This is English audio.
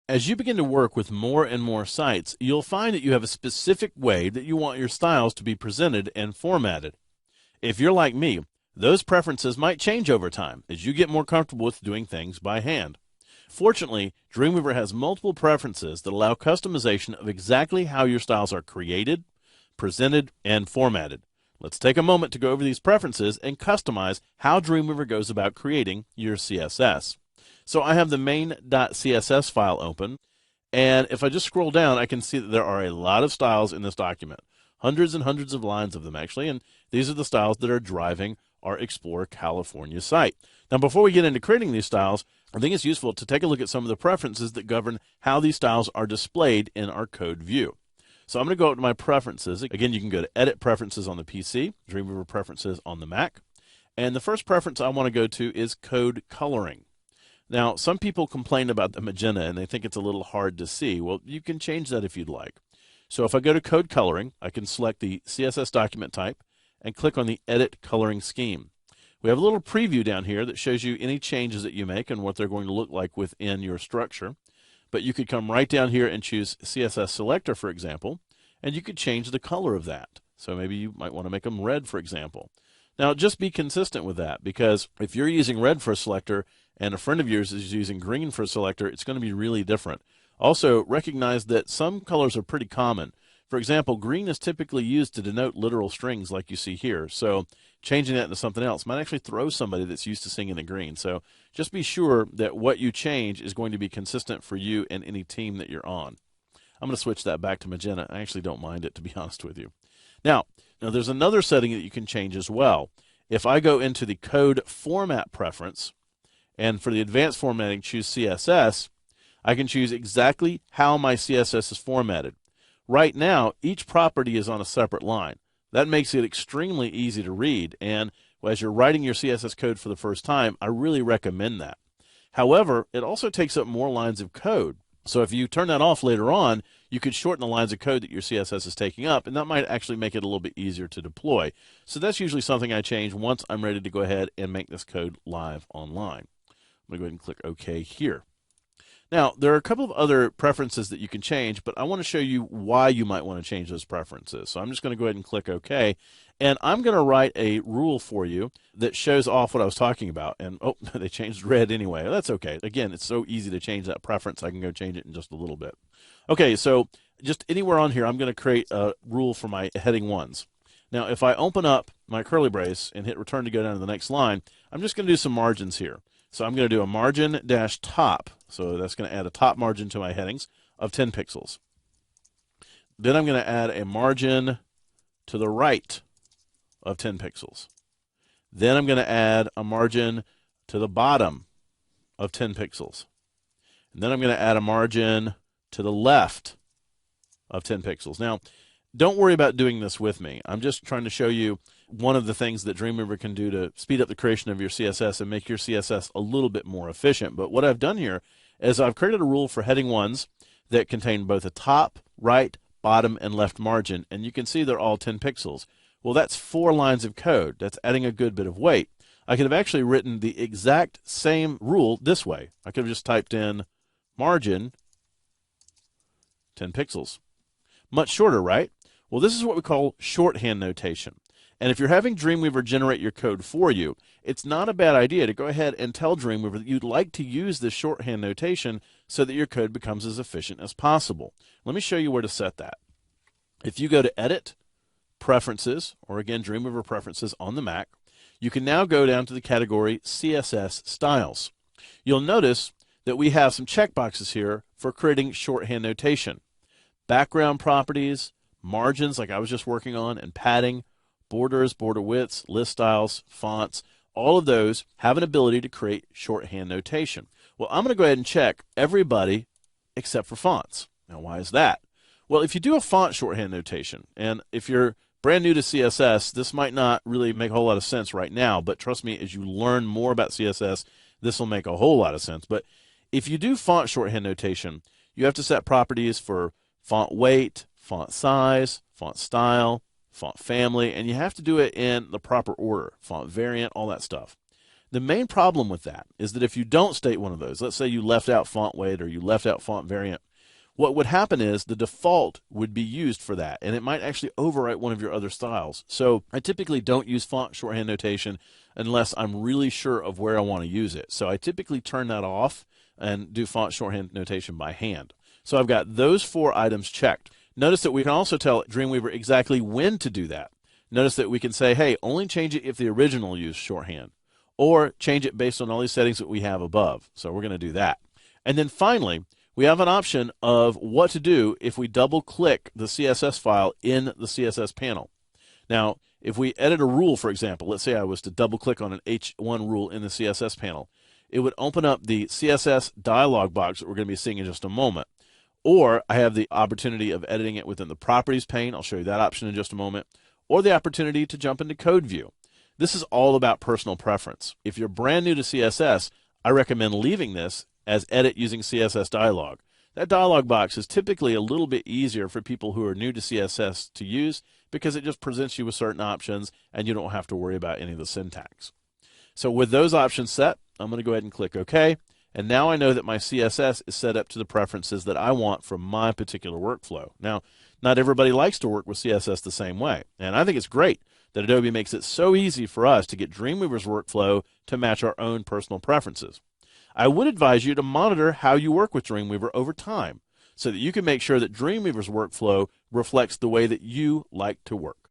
As you begin to work with more and more sites, you'll find that you have a specific way that you want your styles to be presented and formatted. If you're like me, those preferences might change over time as you get more comfortable with doing things by hand. Fortunately, Dreamweaver has multiple preferences that allow customization of exactly how your styles are created, presented, and formatted. Let's take a moment to go over these preferences and customize how Dreamweaver goes about creating your CSS. So I have the main.css file open, and if I just scroll down, I can see that there are a lot of styles in this document, hundreds and hundreds of lines of them actually, and these are the styles that are driving our Explore California site. Now, before we get into creating these styles, I think it's useful to take a look at some of the preferences that govern how these styles are displayed in our code view. So I'm going to go up to my preferences. Again, you can go to Edit Preferences on the PC, Dreamweaver Preferences on the Mac, and the first preference I want to go to is Code Coloring. Now, some people complain about the magenta and they think it's a little hard to see. Well, you can change that if you'd like. So if I go to Code Coloring, I can select the CSS document type and click on the Edit Coloring Scheme. We have a little preview down here that shows you any changes that you make and what they're going to look like within your structure. But you could come right down here and choose CSS Selector, for example, and you could change the color of that. So maybe you might want to make them red, for example. Now, just be consistent with that, because if you're using red for a selector and a friend of yours is using green for a selector, it's going to be really different. Also, recognize that some colors are pretty common. For example, green is typically used to denote literal strings like you see here. So changing that into something else might actually throw somebody that's used to seeing in green. So just be sure that what you change is going to be consistent for you and any team that you're on. I'm going to switch that back to magenta. I actually don't mind it, to be honest with you. Now there's another setting that you can change as well. If I go into the code format preference, and for the advanced formatting, choose CSS, I can choose exactly how my CSS is formatted. Right now, each property is on a separate line. That makes it extremely easy to read, and as you're writing your CSS code for the first time, I really recommend that. However, it also takes up more lines of code. So if you turn that off later on, you could shorten the lines of code that your CSS is taking up, and that might actually make it a little bit easier to deploy. So that's usually something I change once I'm ready to go ahead and make this code live online. I'm going to go ahead and click OK here. Now, there are a couple of other preferences that you can change, but I want to show you why you might want to change those preferences. So I'm just going to go ahead and click OK, and I'm going to write a rule for you that shows off what I was talking about. And oh, they changed red anyway. That's okay. Again, it's so easy to change that preference. I can go change it in just a little bit. Okay, so just anywhere on here, I'm going to create a rule for my heading ones. Now, if I open up my curly brace and hit return to go down to the next line, I'm just going to do some margins here. So I'm going to do a margin-top. So that's going to add a top margin to my headings of 10 pixels. Then I'm going to add a margin to the right of 10 pixels. Then I'm going to add a margin to the bottom of 10 pixels. And then I'm going to add a margin to the left of 10 pixels. Now, don't worry about doing this with me. I'm just trying to show you one of the things that Dreamweaver can do to speed up the creation of your CSS and make your CSS a little bit more efficient. But what I've done here is I've created a rule for heading ones that contain both a top, right, bottom, and left margin. And you can see they're all 10 pixels. Well, that's 4 lines of code. That's adding a good bit of weight. I could have actually written the exact same rule this way. I could have just typed in margin 10 pixels. Much shorter, right? Well, this is what we call shorthand notation. And if you're having Dreamweaver generate your code for you, it's not a bad idea to go ahead and tell Dreamweaver that you'd like to use this shorthand notation so that your code becomes as efficient as possible. Let me show you where to set that. If you go to Edit, Preferences, or again, Dreamweaver Preferences on the Mac, you can now go down to the category CSS Styles. You'll notice that we have some checkboxes here for creating shorthand notation. Background properties, margins like I was just working on, and padding, borders, border widths, list styles, fonts, all of those have an ability to create shorthand notation. Well, I'm going to go ahead and check everybody except for fonts. Now, why is that? Well, if you do a font shorthand notation, and if you're brand new to CSS, this might not really make a whole lot of sense right now, but trust me, as you learn more about CSS, this will make a whole lot of sense. But if you do font shorthand notation, you have to set properties for font weight, font size, font style, font family, and you have to do it in the proper order, font variant, all that stuff. The main problem with that is that if you don't state one of those, let's say you left out font weight or you left out font variant, what would happen is the default would be used for that, and it might actually overwrite one of your other styles. So I typically don't use font shorthand notation unless I'm really sure of where I want to use it. So I typically turn that off and do font shorthand notation by hand. So I've got those 4 items checked. Notice that we can also tell Dreamweaver exactly when to do that. Notice that we can say, hey, only change it if the original used shorthand, or change it based on all these settings that we have above. So we're going to do that. And then finally, we have an option of what to do if we double-click the CSS file in the CSS panel. Now, if we edit a rule, for example, let's say I was to double-click on an H1 rule in the CSS panel, it would open up the CSS dialog box that we're going to be seeing in just a moment. Or I have the opportunity of editing it within the Properties pane. I'll show you that option in just a moment. Or the opportunity to jump into Code View. This is all about personal preference. If you're brand new to CSS, I recommend leaving this as Edit using CSS Dialog. That dialog box is typically a little bit easier for people who are new to CSS to use because it just presents you with certain options and you don't have to worry about any of the syntax. So with those options set, I'm going to go ahead and click OK. And now I know that my CSS is set up to the preferences that I want for my particular workflow. Now, not everybody likes to work with CSS the same way. And I think it's great that Adobe makes it so easy for us to get Dreamweaver's workflow to match our own personal preferences. I would advise you to monitor how you work with Dreamweaver over time so that you can make sure that Dreamweaver's workflow reflects the way that you like to work.